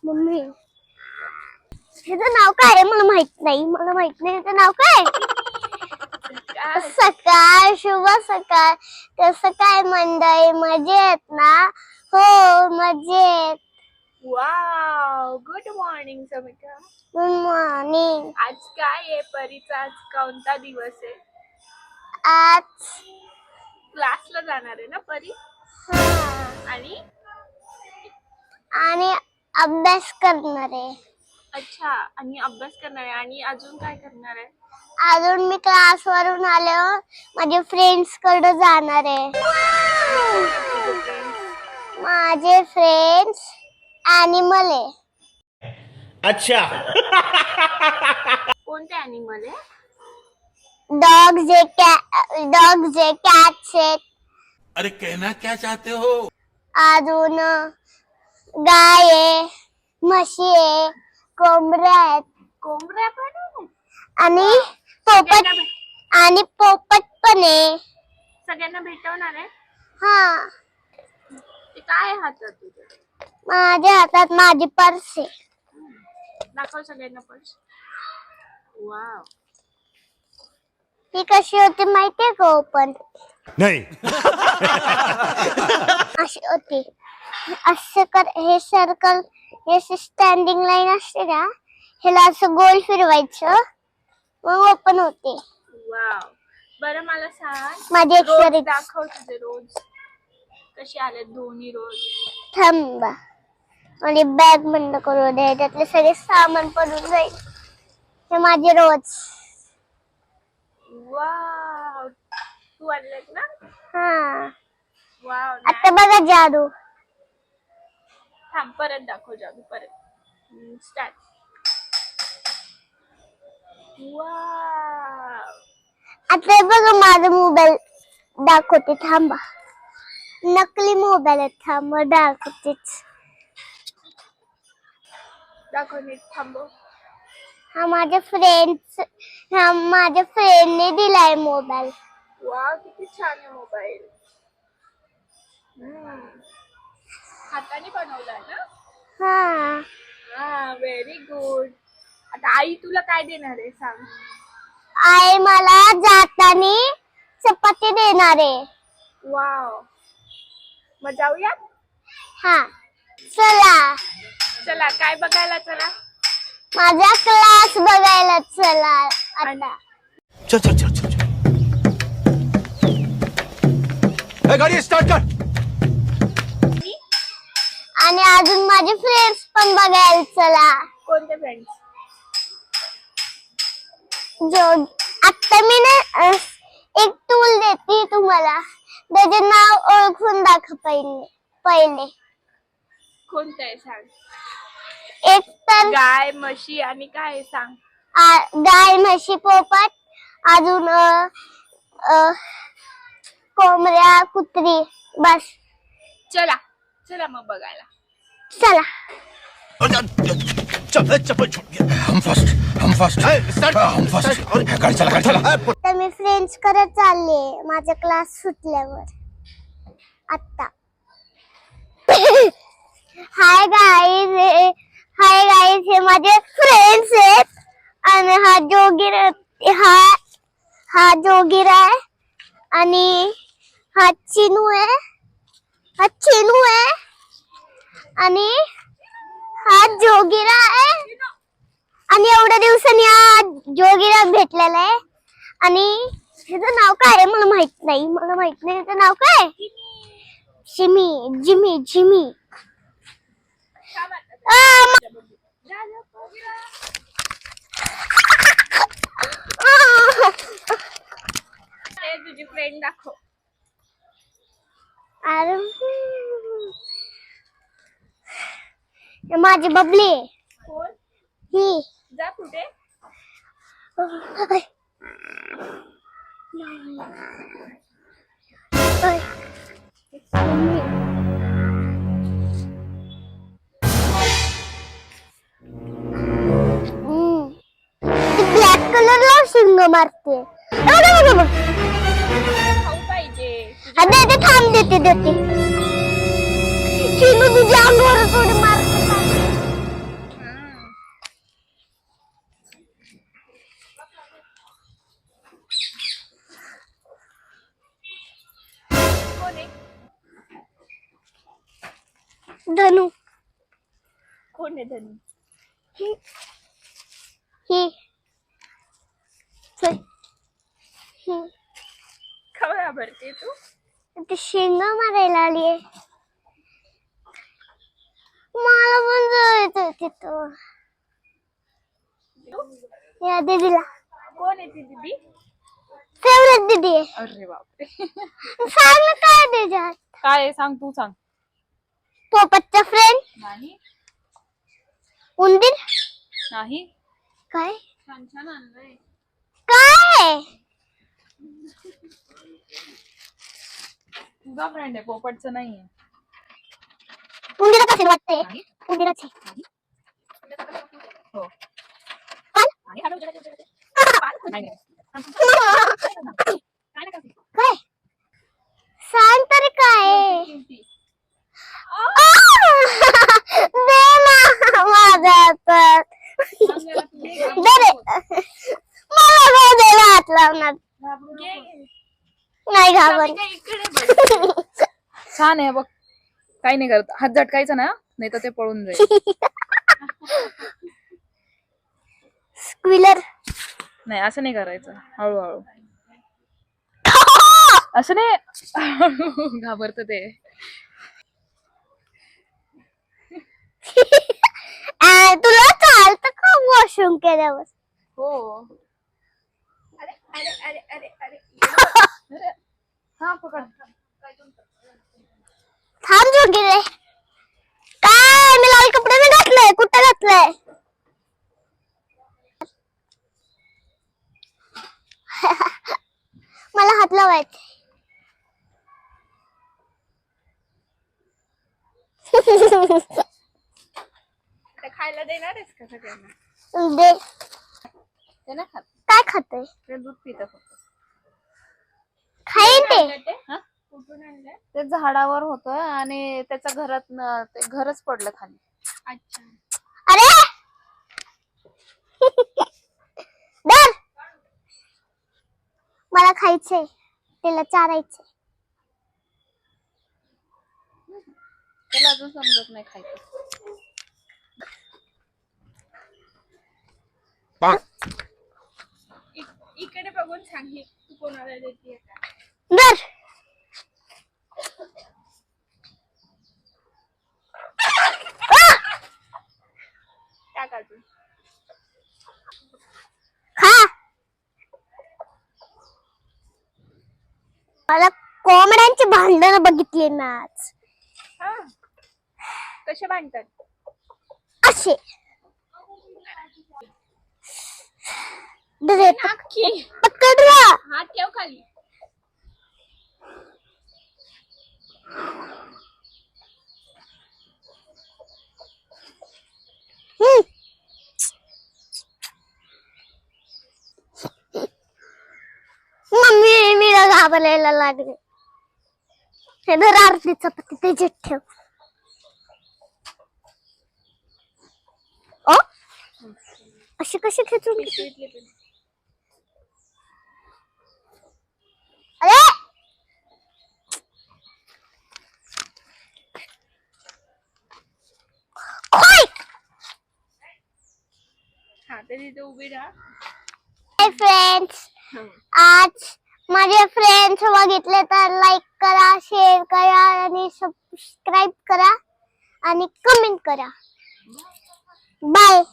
Mummy ह्याचं नाव काय आहे? मला माहित नाही ह्याचं नाव काय? सकाळ, शुभ सकाळ. कसं काय मंडळी, मजेत ना? हो मजेत. Wow, good morning Samika. Good morning. आज काय आहे परीचा? आज कोणता दिवस आहे? आज क्लासला जाणार आहे ना परी? आणि आणि अभ्यास करणार आहे. अच्छा, आणि अभ्यास करणार आहे. आणि अजून काय करणार आहे? अजून मी क्लास वरून आल्यावर माझ्या फ्रेंड्स कडे जाणार आहे. माझे फ्रेंड्स ॲनिमल आहे. अच्छा. कोणते ॲनिमल आहे? डॉग्स आहे, कॅट्स आहेत. अरे कहना क्या चाहते हो? अजून गाय आहे, म्हशी आहे, कोंबड्या आहेत. कोंबड्या पण आहे? आणि पोपट पण आहे. सगळ्यांना भेटवणार आहे? हा. ते काय हातात तुझ्या? माझ्या हातात माझी पर्स आहे. दाखव सगळ्यांना पर्स. वाव, ही कशी होती माहितीये का ओपन? नहीं. अशी होती. असं कर, हे सर्कल, हे स्टँडिंग लाईन असते ना, ह्याला असं गोल फिरवायचं मग ओपन होते. वाव. बरं मला सांग, माझी रोज एक्सरसाइज दाखव तुझे रोज कसे आले दोन्ही रोज. थांबा, आणि बॅग बंद करू दे, त्यातले सगळे सामान पडून जाईल. हे माझे रोज. वाव, तू आणलेत ना? हा. वाव. आता बघा जादू. थांब, परत दाखव जादू, परत स्टार्ट. वाव. आता बघा माझा मोबाईल दाखवते. थांबा, नकली मोबाईल आहे. थांब दाखवतेच. दाखव नीट, थांबव. हा माझ्या फ्रेंडने दिलाय मोबाईल. वाव, किती छान आहे मोबाईल. हाताने बनवलाय ना? हा. हा, व्हेरी गुड. आता आई तुला काय देणार आहे सांग? आई मला जातानी चपाती देणार आहे. वाव, मग जाऊया? हा चला. चला, काय बघायला? चला माझा क्लास बघायला चला आता. चल चल चल चल. गाडी स्टार्ट कर. आणि अजून माझे फ्रेंड्स पण बघायला चला. कोणते फ्रेंड्स? जो आता मी ना एक टूल देते तुम्हाला, त्याचे नाव ओळखून दाखव पहिले. कोणतं आहे सांग? एक तर गाय, म्हशी आणि काय आहे सांग? गाय, म्हशी, पोपट, अजून कोंबड्या, कुत्री. बस. चला चला मग बघायला. चला. चल चप्पल छूट गया. हम फर्स्ट. स्टार्ट. हम फर्स्ट. गाड़ी चला. तर मी फ्रेंड्स करत चालले माझा क्लास सुटल्यावर आता. हाय गाईज, हे माझे फ्रेंड्स आहेत. आणि हा जोगिरा आहे. आणि हा चिनू आहे. आणि हा जोगिरा आहे. आणि एवढ्या दिवसांनी हा जोगिरा भेटलेला आहे. आणि ह्याचं नाव काय आहे मला माहित नाही ह्याचं नाव काय? जिमी. तुझी फ्रेंड दाखव. अरे माझी बबली आहे. कोण? ही. जा कुठे? ब्लॅक कलरला शिंग मारते. खाऊ पाहिजे. देते, थांब देते. चिनू तुझ्या अंगावर धनु. कोण आहे धनु? ही चल. ही का घाबरते तू? ती शेंग मारायला आलीये. मला पण जायचं तिथं. या दीदीला कोण आहे ती दीदी? फेवरेट दीदी आहे. अरे बापरे. सांग ना काय त्याच्यात. काय आहे सांग, तू सांग. पोपटचा फ्रेंड. नाही उंदीर. नाही. काय छान छान आणलंय. काय तुझा फ्रेंड आहे, पोपटचं नाहीये. उंदीरा कसे वाटते. नाही. उंदीराचे हो. पाल? नाही. काय सांग तरी काय. दे ना माझा हातात. दे रे. मला रोजेला हात लावणार नाही घाबर. छान आहे बघ, काही नाही करत. हात झटकायचा ना, नाही तर ते पळून जाईल. स्क्विलर. नाही असं नाही करायचं, हळूहळू. असं नाही. घाबरत ते. तुला चालतं का वॉशरूम केल्यावर. हो. अरे अरे अरे अरे अरे. हा पकड. थांब जोगी रे. काय मी लाल कपडे मी घातलंय. कुठं घातलंय. मला हात लावायचे. खायला देणार आहेस का सगळ्यांना? दे. ते नाही खात, काय खाते. ते दूध पितं फक्त. खाईन ते. हा? कुठून आणलंय? ते झाडावर होतं आणि त्याच्या घरात ते घरच पडलं खाली. अच्छा. अरे धर. मला खायचंय. त्याला चारायचंय. त्याला अजून समजत नाही खायचं. इकडे बघून सांग तू कोणाला देते. धर. टाक अजून. खा. मला कोंबड्यांची भांडण बघितली ना आज. हा, कसे बांधतात? असे. धर. पकड रा. हात ठेव खाली. मम्मी मी घाबरायला लागले. हे धर अर्धी चपाती त्याच्यात ठेव. ओ अशी कशी खेचून घेतली? अरे खोय. हा तर तिथे उभी राहा. Hi friends. आज माझे फ्रेंड्स बघितले तर लाईक करा, शेअर करा आणि सबस्क्राईब करा आणि कमेंट करा. बाय.